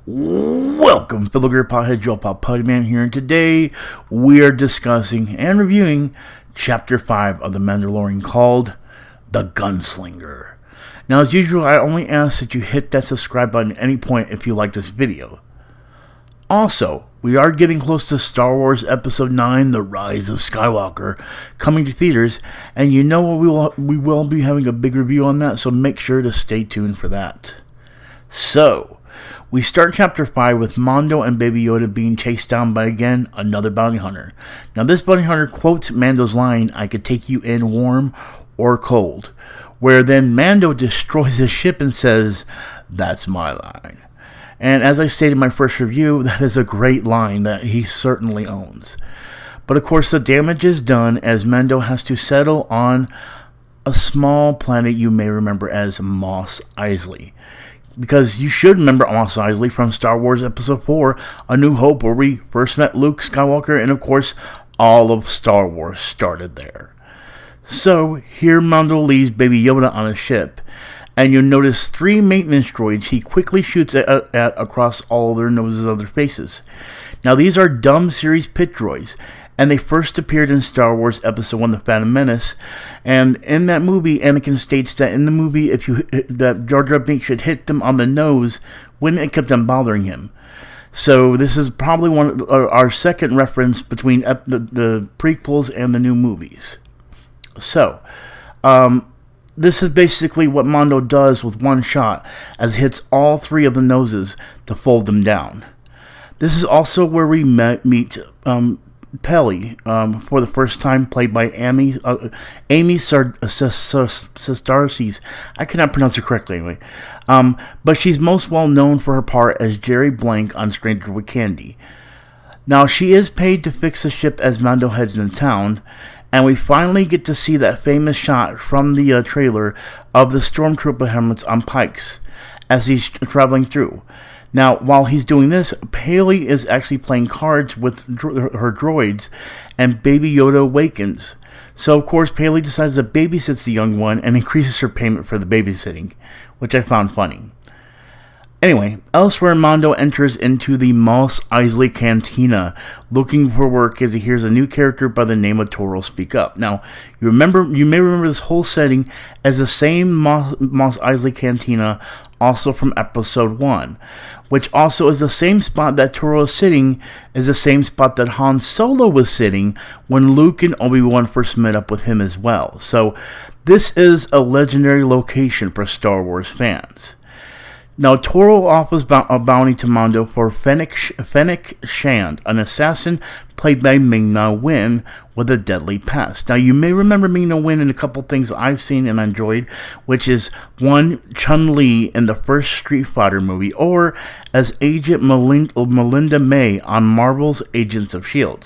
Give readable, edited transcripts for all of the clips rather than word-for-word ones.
Welcome, fellow Gear Pothead, Joe Pop Putty Man here, and today we are discussing and reviewing Chapter 5 of the Mandalorian called The Gunslinger. Now, as usual, I only ask that you hit that subscribe button at any point if you like this video. Also, we are getting close to Star Wars Episode 9, The Rise of Skywalker, coming to theaters, and you know we will be having a big review on that, so make sure to stay tuned for that. So, we start Chapter 5 with Mando and Baby Yoda being chased down by, again, another bounty hunter. Now, this bounty hunter quotes Mando's line, "I could take you in warm or cold," where then Mando destroys his ship and says, "That's my line." And as I stated in my first review, that is a great line that he certainly owns. But of course, the damage is done as Mando has to settle on a small planet you may remember as Mos Eisley. Because you should remember Mos Eisley from Star Wars Episode 4, A New Hope, where we first met Luke Skywalker, and of course, all of Star Wars started there. So, here Mando leaves Baby Yoda on a ship, and you'll notice 3 maintenance droids he quickly shoots at across all their noses of their faces. Now, these are dumb series pit droids, and they first appeared in Star Wars Episode 1, The Phantom Menace, and in that movie, Anakin states that in the movie, that Jar Jar Binks should hit them on the nose when it kept on bothering him. So this is probably our second reference between the prequels and the new movies. So, this is basically what Mando does with one shot, as it hits all 3 of the noses to fold them down. This is also where we meet Peli for the first time, played by Amy Sedaris. I cannot pronounce her correctly anyway. But she's most well known for her part as Jerry Blank on Stranger with Candy. Now, she is paid to fix the ship as Mando heads into town, and we finally get to see that famous shot from the trailer of the stormtrooper helmets on pikes as he's traveling through. Now, while he's doing this, Peli is actually playing cards with her droids, and Baby Yoda awakens. So, of course, Peli decides to babysit the young one and increases her payment for the babysitting, which I found funny. Anyway, elsewhere, Mando enters into the Mos Eisley Cantina, looking for work as he hears a new character by the name of Toro speak up. Now, you may remember this whole setting as the same Mos Eisley Cantina, also from Episode 1, which also is the same spot that Toro is sitting, is the same spot that Han Solo was sitting when Luke and Obi-Wan first met up with him as well. So, this is a legendary location for Star Wars fans. Now, Toro offers a bounty to Mando for Fennec Shand, an assassin played by Ming-Na with a deadly past. Now, you may remember Ming-Na in a couple things I've seen and enjoyed, which is, 1, Chun-Li in the first Street Fighter movie, or as Agent Melinda May on Marvel's Agents of S.H.I.E.L.D.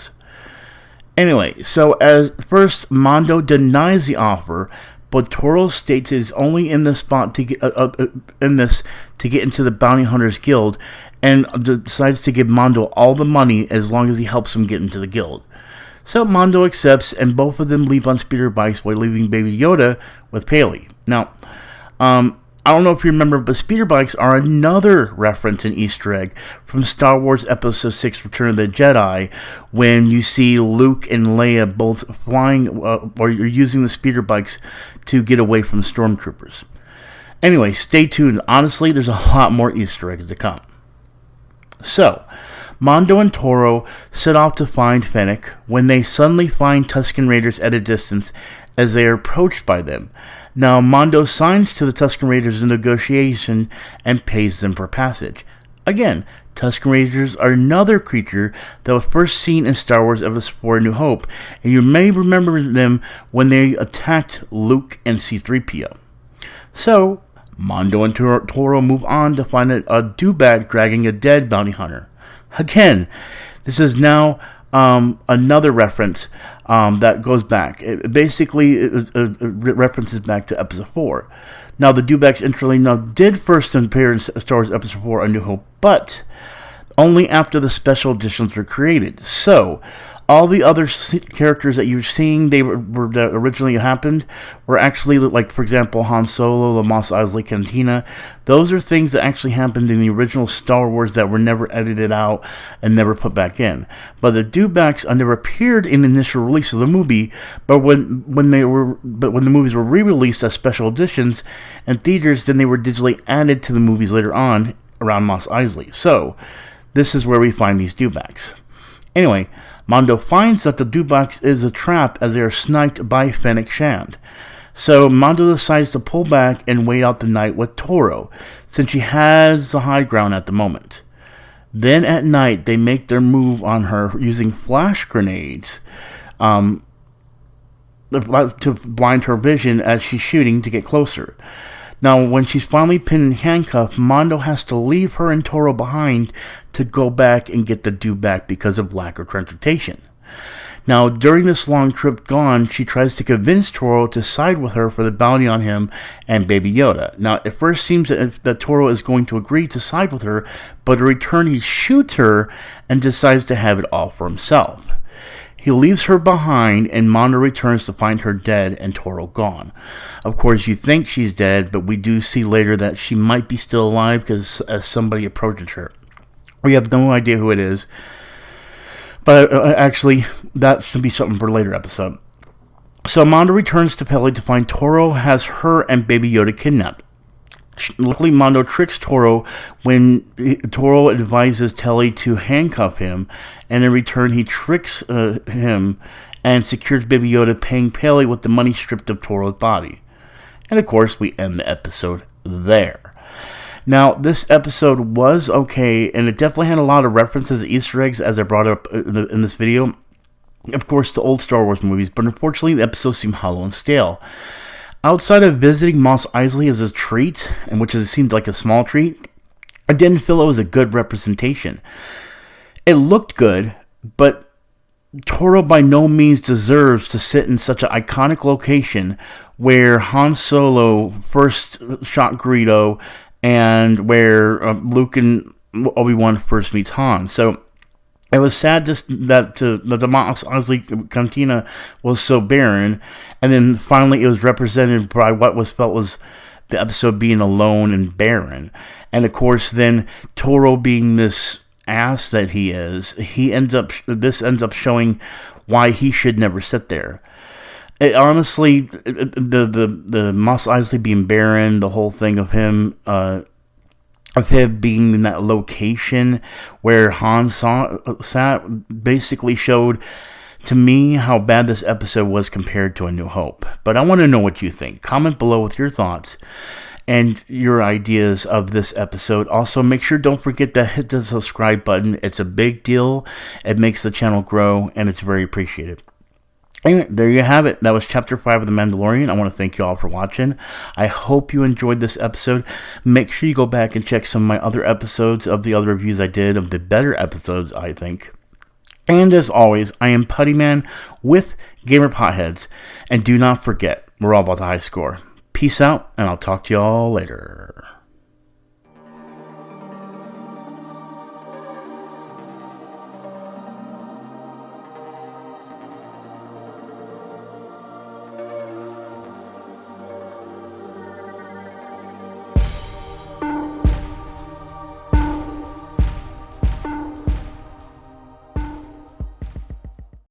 Anyway, so as first, Mando denies the offer, but Toro states he's only in this spot to get into the Bounty Hunters Guild, and decides to give Mando all the money as long as he helps him get into the guild. So Mando accepts, and both of them leave on speeder bikes while leaving Baby Yoda with Peli. Now, I don't know if you remember, but speeder bikes are another reference and Easter egg from Star Wars Episode 6, Return of the Jedi, when you see Luke and Leia both flying, or you're using the speeder bikes to get away from stormtroopers. Anyway, stay tuned. Honestly, there's a lot more Easter eggs to come. So, Mando and Toro set off to find Fennec when they suddenly find Tusken Raiders at a distance as they are approached by them. Now, Mando signs to the Tusken Raiders in negotiation and pays them for passage. Again, Tusken Raiders are another creature that was first seen in Star Wars Episode 4, A New Hope, and you may remember them when they attacked Luke and C-3PO. So, Mando and Toro move on to find a dewback dragging a dead bounty hunter. Again, this is now another reference that goes back. It references back to Episode 4. Now, the dewbacks, interestingly, did first appear in Star Wars Episode 4, A New Hope, but only after the special editions were created. So, All the other characters that you're seeing, that originally happened, were actually, like, for example, Han Solo, the Mos Eisley Cantina. Those are things that actually happened in the original Star Wars that were never edited out and never put back in. But the dewbacks never appeared in the initial release of the movie. But when the movies were re-released as special editions in theaters, then they were digitally added to the movies later on around Mos Eisley. So this is where we find these dewbacks. Anyway, Mando finds that the dewbacks is a trap as they are sniped by Fennec Shand. So Mando decides to pull back and wait out the night with Toro, since she has the high ground at the moment. Then at night, they make their move on her using flash grenades to blind her vision as she's shooting to get closer. Now, when she's finally pinned and handcuffed, Mando has to leave her and Toro behind to go back and get the dewback because of lack of transportation. Now, during this long trip gone, she tries to convince Toro to side with her for the bounty on him and Baby Yoda. Now, it first seems that Toro is going to agree to side with her, but in return he shoots her and decides to have it all for himself. He leaves her behind, and Mando returns to find her dead and Toro gone. Of course, you think she's dead, but we do see later that she might be still alive because as somebody approaches her. We have no idea who it is, but actually, that should be something for a later episode. So Mando returns to Peli to find Toro has her and Baby Yoda kidnapped. Luckily, Mando tricks Toro when Toro advises Telly to handcuff him, and in return he tricks him and secures Baby Yoda, paying Peli with the money stripped of Toro's body. And of course, we end the episode there. Now, this episode was okay, and it definitely had a lot of references to Easter eggs, as I brought up in this video. Of course, the old Star Wars movies, but unfortunately, the episodes seem hollow and stale. Outside of visiting Mos Eisley as a treat, and which seemed like a small treat, I didn't feel it was a good representation. It looked good, but Toro by no means deserves to sit in such an iconic location where Han Solo first shot Greedo and where Luke and Obi-Wan first meets Han. So it was sad that the Mos Eisley Cantina was so barren, and then finally it was represented by what was felt was the episode being alone and barren. And of course, then Toro being this ass that he is, this ends up showing why he should never sit there. Honestly, the Mos Eisley being barren, the whole thing of him being in that location where Han sat, basically showed to me how bad this episode was compared to A New Hope. But I want to know what you think. Comment below with your thoughts and your ideas of this episode. Also, make sure don't forget to hit the subscribe button. It's a big deal. It makes the channel grow, and it's very appreciated. Anyway, there you have it. That was Chapter 5 of The Mandalorian. I want to thank you all for watching. I hope you enjoyed this episode. Make sure you go back and check some of my other episodes of the other reviews I did, of the better episodes, I think. And as always, I am Putty Man with Gamer Potheads. And do not forget, we're all about the high score. Peace out, and I'll talk to you all later.